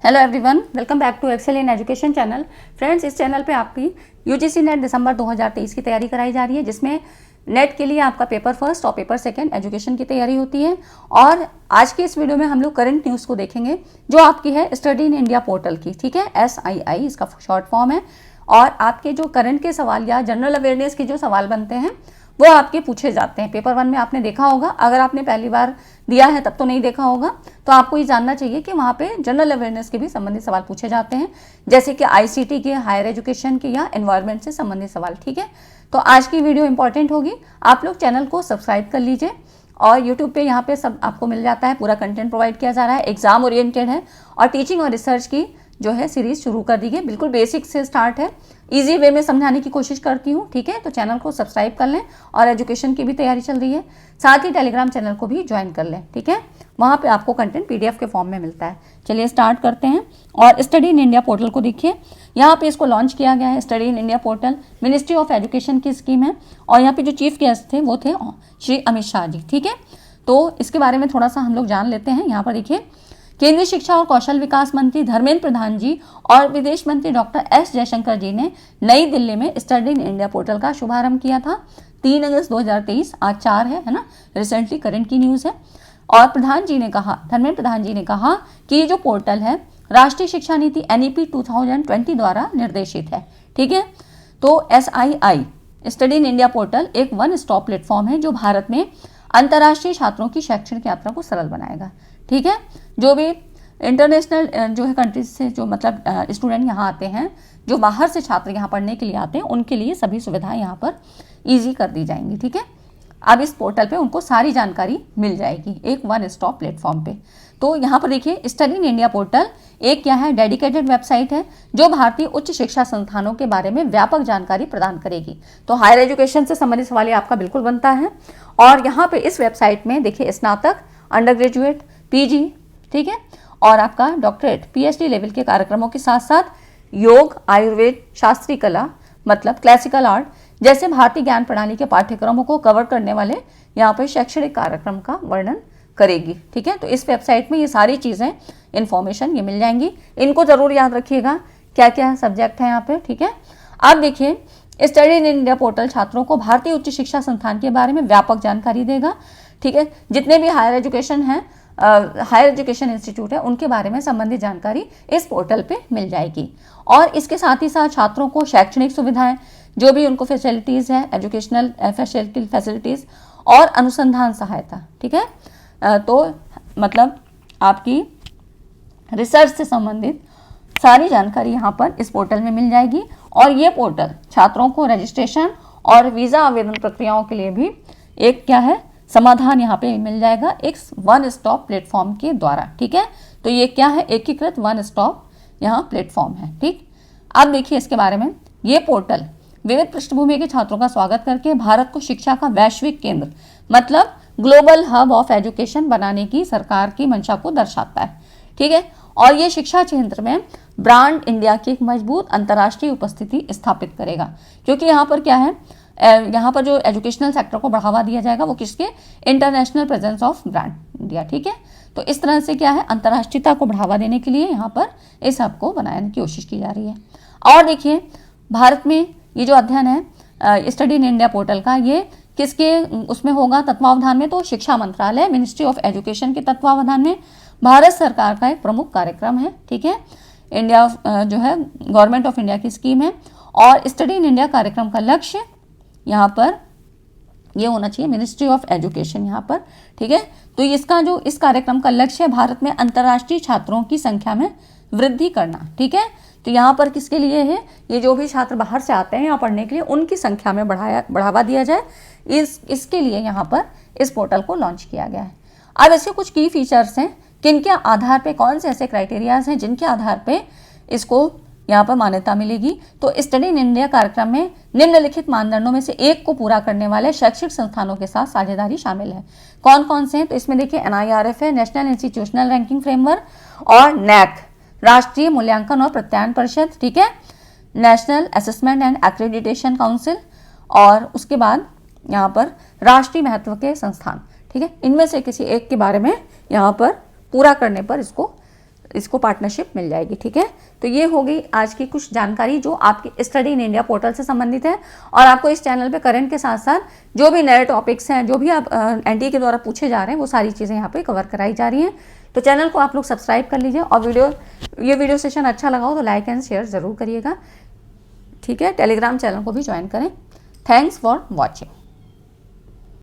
Hello everyone, welcome back to Excel in education channel. Friends, इस channel पे आपकी UGC net दिसंबर 2023 की तैयारी कराई जा रही है, जिसमें नेट के लिए आपका पेपर फर्स्ट और पेपर सेकंड एजुकेशन की तैयारी होती है। और आज की इस वीडियो में हम लोग करंट न्यूज़ को देखेंगे, जो आपकी है स्टडी इन इंडिया पोर्टल की। ठीक है, SII इसका शॉर्ट फॉर्म है। और आपके जो करंट के सवाल या जनरल अवेयरनेस के जो सवाल बनते हैं वो आपके पूछे जाते हैं। पेपर 1 में आपने देखा होगा, अगर आपने पहली बार दिया है तब तो नहीं देखा होगा, तो आपको ये जानना चाहिए कि वहाँ पे जनरल अवेयरनेस के भी संबंधित सवाल पूछे जाते हैं, जैसे कि ICT के, हायर एजुकेशन के या एनवायरनमेंट से संबंधित सवाल। ठीक है, तो आज की वीडियो इंपॉर्टेंट होगी। आप लोग चैनल को सब्सक्राइब कर लीजिए और यूट्यूब पे यहाँ पे सब आपको मिल जाता है, पूरा कंटेंट प्रोवाइड किया जा रहा है। एग्जाम ओरिएंटेड है और टीचिंग और रिसर्च की जो है सीरीज शुरू कर दी है, बिल्कुल बेसिक से स्टार्ट है, इजी वे में समझाने की कोशिश करती हूँ। ठीक है, तो चैनल को सब्सक्राइब कर लें और एजुकेशन की भी तैयारी चल रही है, साथ ही टेलीग्राम चैनल को भी ज्वाइन कर लें। ठीक है, वहाँ पे आपको कंटेंट PDF के फॉर्म में मिलता है। चलिए स्टार्ट करते हैं। और स्टडी इन इंडिया पोर्टल को देखिए, यहाँ पे इसको लॉन्च किया गया है। Study in India portal ministry of education की स्कीम है और यहाँ पे जो चीफ गेस्ट थे वो थे श्री अमित शाह जी। ठीक है, तो इसके बारे में थोड़ा सा हम लोग जान लेते हैं। यहाँ पर देखिए, केंद्रीय शिक्षा और कौशल विकास मंत्री धर्मेंद्र प्रधान जी और विदेश मंत्री डॉक्टर S जयशंकर जी ने नई दिल्ली में स्टडी इन इंडिया पोर्टल का शुभारंभ किया था 3 अगस्त 2023। आज 4 है ना, रिसेंटली करंट की न्यूज़ है। और धर्मेंद्र प्रधान जी ने कहा कि ये जो पोर्टल है राष्ट्रीय शिक्षा नीति NEP 2020 द्वारा निर्देशित है। ठीक है, तो SII study in India portal एक वन स्टॉप प्लेटफॉर्म है जो भारत में अंतर्राष्ट्रीय छात्रों की शैक्षणिक यात्रा को सरल बनाएगा। ठीक है, जो भी इंटरनेशनल जो है कंट्रीज से जो मतलब स्टूडेंट यहाँ आते हैं, जो बाहर से छात्र यहाँ पढ़ने के लिए आते हैं, उनके लिए सभी सुविधाएं यहाँ पर ईजी कर दी जाएंगी। ठीक है, अब इस पोर्टल पे उनको सारी जानकारी मिल जाएगी एक वन स्टॉप प्लेटफॉर्म पे। तो यहाँ पर देखिए, स्टडी इन इंडिया पोर्टल एक क्या है, डेडिकेटेड वेबसाइट है जो भारतीय उच्च शिक्षा संस्थानों के बारे में व्यापक जानकारी प्रदान करेगी। तो हायर एजुकेशन से संबंधित सवाल आपका बिल्कुल बनता है। और यहाँ पे इस वेबसाइट में देखिए, स्नातक, अंडर ग्रेजुएट, PG, ठीक है, और आपका डॉक्टरेट, PhD लेवल के कार्यक्रमों के साथ साथ योग, आयुर्वेद, शास्त्रीय कला मतलब क्लासिकल आर्ट जैसे भारतीय ज्ञान प्रणाली के पाठ्यक्रमों को कवर करने वाले यहाँ पर शैक्षणिक कार्यक्रम का वर्णन करेगी। ठीक है, तो इस वेबसाइट में ये सारी चीज़ें इन्फॉर्मेशन ये मिल जाएंगी। इनको ज़रूर याद रखिएगा क्या क्या सब्जेक्ट है यहाँ पे। ठीक है, अब देखिए, स्टडी इन इंडिया पोर्टल छात्रों को भारतीय उच्च शिक्षा संस्थान के बारे में व्यापक जानकारी देगा। ठीक है, जितने भी हायर एजुकेशन है, हायर एजुकेशन इंस्टीट्यूट है, उनके बारे में संबंधित जानकारी इस पोर्टल पे मिल जाएगी। और इसके साथ ही साथ छात्रों को शैक्षणिक सुविधाएं, जो भी उनको फैसिलिटीज़ है, एजुकेशनल फैसिलिटीज़ और अनुसंधान सहायता। ठीक है, तो मतलब आपकी रिसर्च से संबंधित सारी जानकारी यहाँ पर इस पोर्टल में मिल जाएगी। और ये पोर्टल छात्रों को रजिस्ट्रेशन और वीज़ा आवेदन प्रक्रियाओं के लिए भी एक क्या है, समाधान यहाँ पे मिल जाएगा एक वन स्टॉप प्लेटफॉर्म के द्वारा। ठीक है, तो ये क्या है, एकीकृत वन स्टॉप यहाँ प्लेटफॉर्म है। ठीक, अब देखिए इसके बारे में, ये पोर्टल विविध पृष्ठभूमि के छात्रों का स्वागत करके भारत को शिक्षा का वैश्विक केंद्र मतलब ग्लोबल हब ऑफ एजुकेशन बनाने की सरकार की मंशा को दर्शाता है। ठीक है, और ये शिक्षा क्षेत्र में ब्रांड इंडिया की एक मजबूत अंतर्राष्ट्रीय उपस्थिति स्थापित करेगा, क्योंकि यहाँ पर क्या है, यहाँ पर जो एजुकेशनल सेक्टर को बढ़ावा दिया जाएगा वो किसके, international presence of brand India. ठीक है, तो इस तरह से क्या है, अंतर्राष्ट्रीयता को बढ़ावा देने के लिए यहाँ पर इस हब को बनाने की कोशिश की जा रही है। और देखिए, भारत में ये जो अध्ययन है स्टडी इन इंडिया पोर्टल का, ये किसके उसमें होगा तत्वावधान में, तो शिक्षा मंत्रालय, मिनिस्ट्री ऑफ एजुकेशन के तत्वावधान में भारत सरकार का एक प्रमुख कार्यक्रम है। ठीक है, इंडिया जो है गवर्नमेंट ऑफ इंडिया की स्कीम है। और स्टडी इन इंडिया कार्यक्रम का लक्ष्य यहाँ पर ये होना चाहिए, मिनिस्ट्री ऑफ एजुकेशन यहाँ पर। ठीक है, तो इसका जो इस कार्यक्रम का लक्ष्य है भारत में अंतर्राष्ट्रीय छात्रों की संख्या में वृद्धि करना। ठीक है, तो यहाँ पर किसके लिए है, ये जो भी छात्र बाहर से आते हैं यहाँ पढ़ने के लिए, उनकी संख्या में बढ़ावा दिया जाए, इसके लिए यहाँ पर इस पोर्टल को लॉन्च किया गया है। अब इसके कुछ की फीचर्स हैं, किनके आधार पे, कौन से ऐसे क्राइटेरियाज हैं जिनके आधार पे इसको यहाँ पर मान्यता मिलेगी। तो स्टडी इन इंडिया कार्यक्रम में निम्नलिखित मानदंडों में से एक को पूरा करने वाले शैक्षिक संस्थानों के साथ साझेदारी शामिल है। कौन कौन से हैं, तो इसमें देखिए NIRF है, नेशनल इंस्टीट्यूशनल रैंकिंग फ्रेमवर्क, और NAAC राष्ट्रीय मूल्यांकन और प्रत्यायन परिषद। ठीक है, national assessment and accreditation council, और उसके बाद यहाँ पर राष्ट्रीय महत्व के संस्थान। ठीक है, इनमें से किसी एक के बारे में यहाँ पर पूरा करने पर इसको इसको पार्टनरशिप मिल जाएगी। ठीक है, तो ये हो गई आज की कुछ जानकारी जो आपकी स्टडी इन इंडिया पोर्टल से संबंधित है। और आपको इस चैनल पे करंट के साथ साथ जो भी नए टॉपिक्स हैं, जो भी आप एनटीए के द्वारा पूछे जा रहे हैं, वो सारी चीज़ें यहाँ पे कवर कराई जा रही हैं। तो चैनल को आप लोग सब्सक्राइब कर लीजिए और ये वीडियो सेशन अच्छा लगा हो तो लाइक एंड शेयर ज़रूर करिएगा। ठीक है, टेलीग्राम चैनल को भी ज्वाइन करें। Thanks for watching.